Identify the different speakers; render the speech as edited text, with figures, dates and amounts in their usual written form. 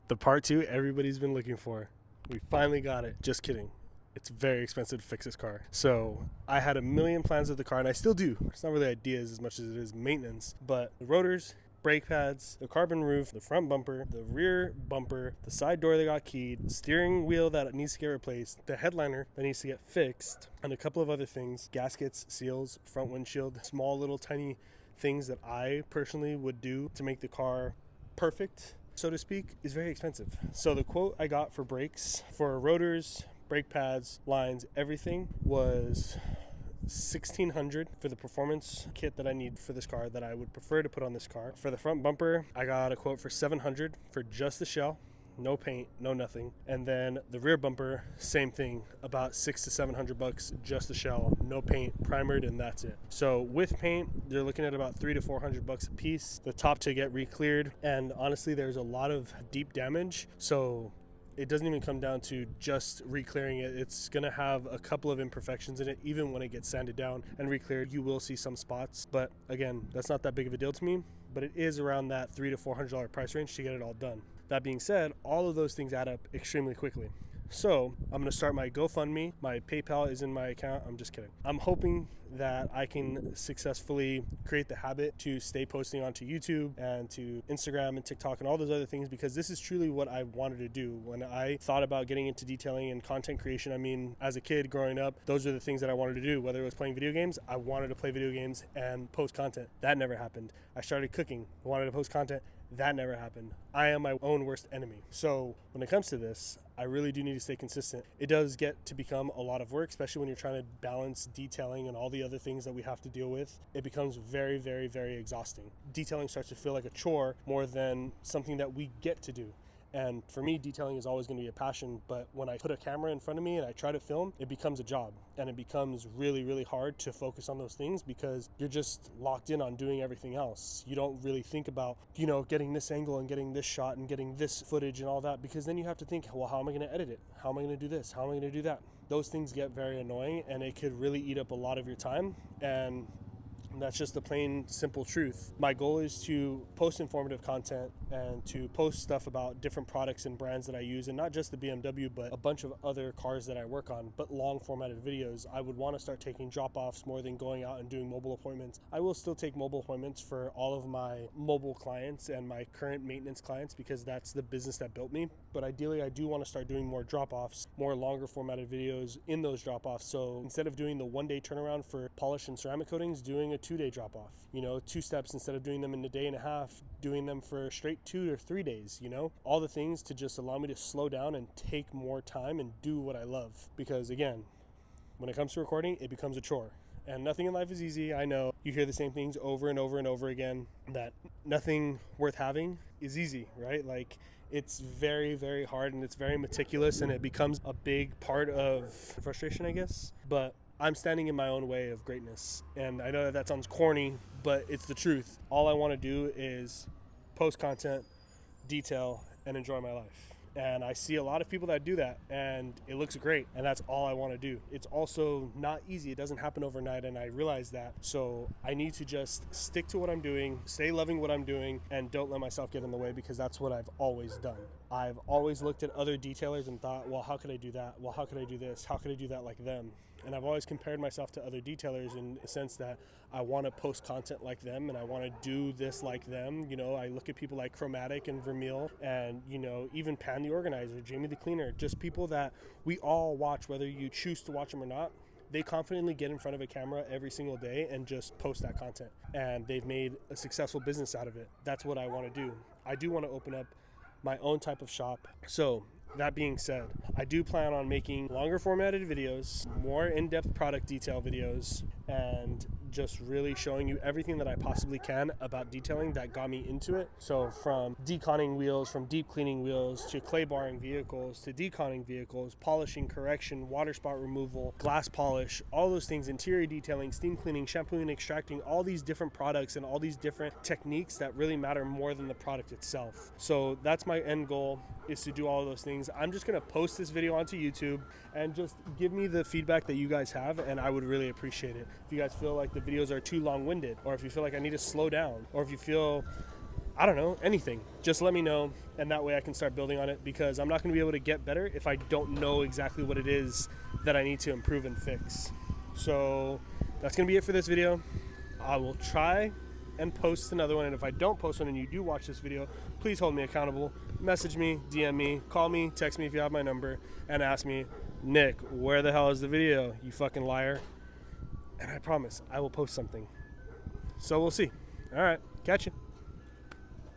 Speaker 1: The part 2 everybody's been looking for. We finally got it. Just kidding. It's very expensive to fix this car. So I had a million plans of the car, and I still do. It's not really ideas as much as it is maintenance. But the rotors, brake pads, the carbon roof, the front bumper, the rear bumper, the side door that got keyed, the steering wheel that needs to get replaced, the headliner that needs to get fixed, and a couple of other things, gaskets, seals, front windshield, small little tiny things that I personally would do to make the car perfect, so to speak, is very expensive. So the quote I got for brakes, for rotors, brake pads, lines, everything was $1,600 for the performance kit that I need for this car that I would prefer to put on this car. For the front bumper, I got a quote for $700 for just the shell. No paint, no nothing. And then the rear bumper, same thing, about $600 to $700, just the shell, no paint, primered, and that's it. So with paint, they're looking at about $300 to $400 a piece. The top to get re-cleared, and honestly, there's a lot of deep damage. So it doesn't even come down to just re-clearing it. It's gonna have a couple of imperfections in it. Even when it gets sanded down and re-cleared, you will see some spots. But again, that's not that big of a deal to me. But it is around that $300 to $400 price range to get it all done. That being said, all of those things add up extremely quickly. So I'm going to start my GoFundMe. My PayPal is in my account. I'm just kidding. I'm hoping that I can successfully create the habit to stay posting onto YouTube and to Instagram and TikTok and all those other things, because this is truly what I wanted to do. When I thought about getting into detailing and content creation, I mean, as a kid growing up, those are the things that I wanted to do. Whether it was playing video games, I wanted to play video games and post content. That never happened. I started cooking. I wanted to post content. That never happened. I am my own worst enemy. So when it comes to this, I really do need to stay consistent. It does get to become a lot of work, especially when you're trying to balance detailing and all the other things that we have to deal with. It becomes very, very, very exhausting. Detailing starts to feel like a chore more than something that we get to do. And for me, detailing is always going to be a passion, but when I put a camera in front of me and I try to film, it becomes a job, and it becomes really, really hard to focus on those things because you're just locked in on doing everything else. You don't really think about, getting this angle and getting this shot and getting this footage and all that, because then you have to think, well, how am I going to edit it? How am I going to do this? How am I going to do that? Those things get very annoying, and it could really eat up a lot of your time, and that's just the plain, simple truth. My goal is to post informative content and to post stuff about different products and brands that I use, and not just the BMW, but a bunch of other cars that I work on, but long formatted videos. I would want to start taking drop-offs more than going out and doing mobile appointments. I will still take mobile appointments for all of my mobile clients and my current maintenance clients because that's the business that built me. But ideally, I do want to start doing more drop-offs, more longer formatted videos in those drop-offs. So instead of doing the one-day turnaround for polish and ceramic coatings, doing a 2-day drop-off, 2 steps instead of doing them in a day and a half, doing them for straight 2 or 3 days, all the things to just allow me to slow down and take more time and do what I love. Because again, when it comes to recording, it becomes a chore, and nothing in life is easy. I know you hear the same things over and over and over again, that nothing worth having is easy, right? Like, it's very, very hard, and it's very meticulous, and it becomes a big part of frustration, I guess. But I'm standing in my own way of greatness. And I know that sounds corny, but it's the truth. All I want to do is post content, detail, and enjoy my life. And I see a lot of people that do that, and it looks great, and that's all I want to do. It's also not easy. It doesn't happen overnight, and I realize that. So I need to just stick to what I'm doing, stay loving what I'm doing, and don't let myself get in the way, because that's what I've always done. I've always looked at other detailers and thought, well, how could I do that? Well, how could I do this? How could I do that like them? And I've always compared myself to other detailers in a sense that I want to post content like them, and I want to do this like them. I look at people like Chromatic and Vermeil, and, even Pan the Organizer, Jamie the Cleaner, just people that we all watch, whether you choose to watch them or not. They confidently get in front of a camera every single day and just post that content, and they've made a successful business out of it. That's what I want to do. I do want to open up my own type of shop. So that being said, I do plan on making longer formatted videos, more in-depth product detail videos, and just really showing you everything that I possibly can about detailing that got me into it. So from deconning wheels, from deep cleaning wheels, to clay barring vehicles, to deconning vehicles, polishing, correction, water spot removal, glass polish, all those things, interior detailing, steam cleaning, shampooing, extracting, all these different products and all these different techniques that really matter more than the product itself. So that's my end goal, is to do all of those things. I'm just gonna post this video onto YouTube and just give me the feedback that you guys have, and I would really appreciate it. If you guys feel like the videos are too long-winded, or if you feel like I need to slow down, or if you feel I don't know, anything. Just let me know, and that way I can start building on it, because I'm not going to be able to get better if I don't know exactly what it is that I need to improve and fix. So that's going to be it for this video. I will try and post another one, and if I don't post one and you do watch this video, please hold me accountable. Message me, DM me, call me, text me if you have my number, and ask me, Nick, where the hell is the video, you fucking liar? And I promise I will post something. So we'll see. All right, catch you.